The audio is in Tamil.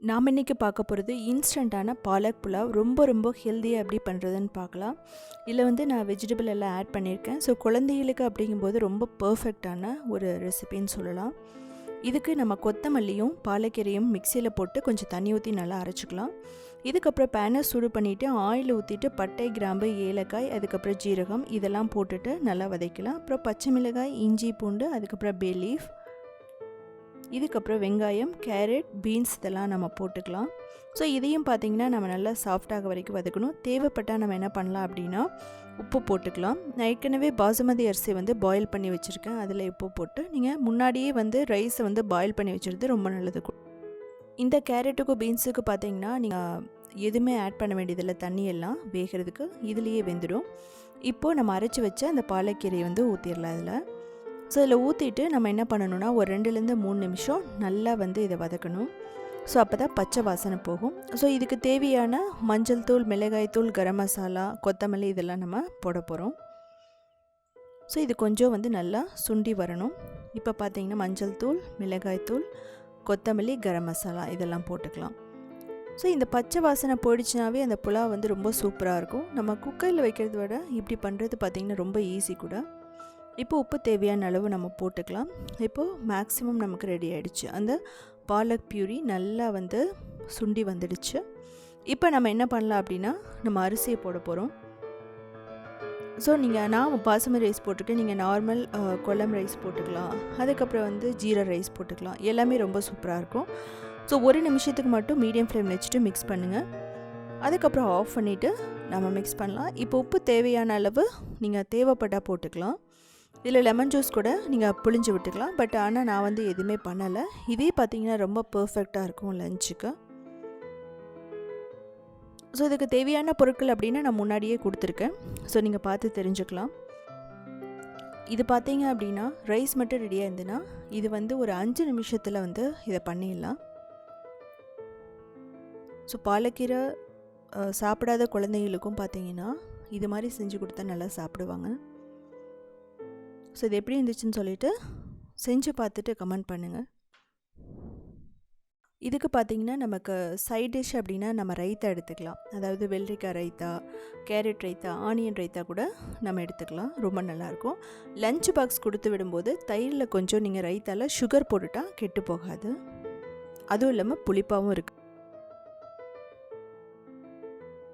நாம் இன்றைக்கி பார்க்க போகிறது இன்ஸ்டண்ட்டான பாலக் புலாவ். ரொம்ப ஹெல்த்தியாக எப்படி பண்ணுறதுன்னு பார்க்கலாம். இதில் வந்து நான் வெஜிடபிள் எல்லாம் ஆட் பண்ணியிருக்கேன். ஸோ குழந்தைகளுக்கு அப்படிங்கும்போது ரொம்ப பர்ஃபெக்டான ஒரு ரெசிபின்னு சொல்லலாம். இதுக்கு நம்ம கொத்தமல்லியும் பாலக்கீரையும் மிக்சியில் போட்டு கொஞ்சம் தண்ணி ஊற்றி நல்லா அரைச்சிக்கலாம். இதுக்கப்புறம் பேனை சூடு பண்ணிவிட்டு ஆயில் ஊற்றிட்டு பட்டை, கிராம்பு, ஏலக்காய், அதுக்கப்புறம் ஜீரகம் இதெல்லாம் போட்டுட்டு நல்லா வதக்கலாம். அப்புறம் பச்சை மிளகாய், இஞ்சி, பூண்டு, அதுக்கப்புறம் பே லீஃப், இதுக்கப்புறம் வெங்காயம், கேரட், பீன்ஸ் இதெல்லாம் நம்ம போட்டுக்கலாம். ஸோ இதையும் பார்த்திங்கன்னா நம்ம நல்லா சாஃப்டாக வரைக்கும் வதக்கணும். தேவைப்பட்டால் நம்ம என்ன பண்ணலாம் அப்படின்னா உப்பு போட்டுக்கலாம். நான் ஏற்கனவே பாசுமதி அரிசி வந்து பாயில் பண்ணி வச்சுருக்கேன். அதில் உப்பு போட்டு நீங்கள் முன்னாடியே வந்து ரைஸை வந்து பாயில் பண்ணி வச்சுருது ரொம்ப நல்லது. இந்த கேரட்டுக்கும் பீன்ஸுக்கு பார்த்திங்கன்னா நீங்கள் எதுவுமே ஆட் பண்ண வேண்டியதில்லை. தண்ணியெல்லாம் வேகிறதுக்கு இதுலேயே வெந்துடும். இப்போது நம்ம அரைச்சி வச்ச அந்த பாலக்கீரையை வந்து ஊற்றிடலாம் அதில். ஸோ இதில் ஊற்றிட்டு நம்ம என்ன பண்ணணும்னா ஒரு 2-3 நிமிஷம் நல்லா வந்து இதை வதக்கணும். ஸோ அப்போ தான் பச்சை வாசனை போகும். ஸோ இதுக்கு தேவையான மஞ்சள் தூள், மிளகாய் தூள், கரம் மசாலா, கொத்தமல்லி இதெல்லாம் நம்ம போட போகிறோம். ஸோ இது கொஞ்சம் வந்து நல்லா சுண்டி வரணும். இப்போ பார்த்திங்கன்னா மஞ்சள் தூள், மிளகாய் தூள், கொத்தமல்லி, கரம் மசாலா இதெல்லாம் போட்டுக்கலாம். ஸோ இந்த பச்சை வாசனை போயிடுச்சுனாவே அந்த புலாவ் வந்து ரொம்ப சூப்பராக இருக்கும். நம்ம குக்கரில் வைக்கிறத விட இப்படி பண்ணுறது பார்த்திங்கன்னா ரொம்ப ஈஸி கூட. இப்போ உப்பு தேவையான அளவு நம்ம போட்டுக்கலாம். இப்போது மேக்ஸிமம் நமக்கு ரெடி ஆகிடுச்சு. அந்த பாலக் பியூரி நல்லா வந்து சுண்டி வந்துடுச்சு. இப்போ நம்ம என்ன பண்ணலாம் அப்படின்னா நம்ம அரிசியை போட போகிறோம். ஸோ நான் பாசுமதி ரைஸ் போட்டிருக்கேன். நீங்கள் நார்மல் கொல்லம் ரைஸ் போட்டுக்கலாம். அதுக்கப்புறம் வந்து ஜீரா ரைஸ் போட்டுக்கலாம். எல்லாமே ரொம்ப சூப்பராக இருக்கும். ஸோ 1 நிமிஷத்துக்கு மட்டும் மீடியம் ஃப்ளேமில் வச்சுட்டு மிக்ஸ் பண்ணுங்கள். அதுக்கப்புறம் ஆஃப் பண்ணிவிட்டு நம்ம மிக்ஸ் பண்ணலாம். இப்போ உப்பு தேவையான அளவு நீங்கள் தேவைப்பட்டால் போட்டுக்கலாம். இதில் லெமன் ஜூஸ் கூட நீங்கள் புழிஞ்சு விட்டுக்கலாம். பட் ஆனால் நான் வந்து எதுவுமே பண்ணலை. இதே பார்த்திங்கன்னா ரொம்ப பர்ஃபெக்டாக இருக்கும் லஞ்சுக்கு. ஸோ இதுக்கு தேவையான பொருட்கள் அப்படின்னா நான் முன்னாடியே கொடுத்துருக்கேன். ஸோ நீங்கள் பார்த்து தெரிஞ்சுக்கலாம். இது பார்த்தீங்க அப்படின்னா ரைஸ் மட்டும் ரெடியாக இருந்துன்னா இது வந்து ஒரு 5 நிமிஷத்தில் வந்து இதை பண்ணிடலாம். ஸோ பாலக்கீரை சாப்பிடாத குழந்தைங்களுக்கும் பார்த்தீங்கன்னா இது மாதிரி செஞ்சு கொடுத்தா நல்லா சாப்பிடுவாங்க. ஸோ இது எப்படி இருந்துச்சுன்னு சொல்லிவிட்டு செஞ்சு பார்த்துட்டு கமெண்ட் பண்ணுங்கள். இதுக்கு பார்த்திங்கன்னா நமக்கு சைட் டிஷ் அப்படின்னா நம்ம ரைத்தா எடுத்துக்கலாம். அதாவது வெள்ளரிக்காய் ரைத்தா, கேரட் ரைத்தா, ஆனியன் ரைத்தா கூட நம்ம எடுத்துக்கலாம். ரொம்ப நல்லாயிருக்கும். லஞ்ச் பாக்ஸ் கொடுத்து விடும்போது தயிரில் கொஞ்சம் நீங்கள் ரைத்தாவில் சுகர் போட்டுட்டால் கெட்டு போகாது. அதுவும் இல்லாமல் புளிப்பாகவும் இருக்குது.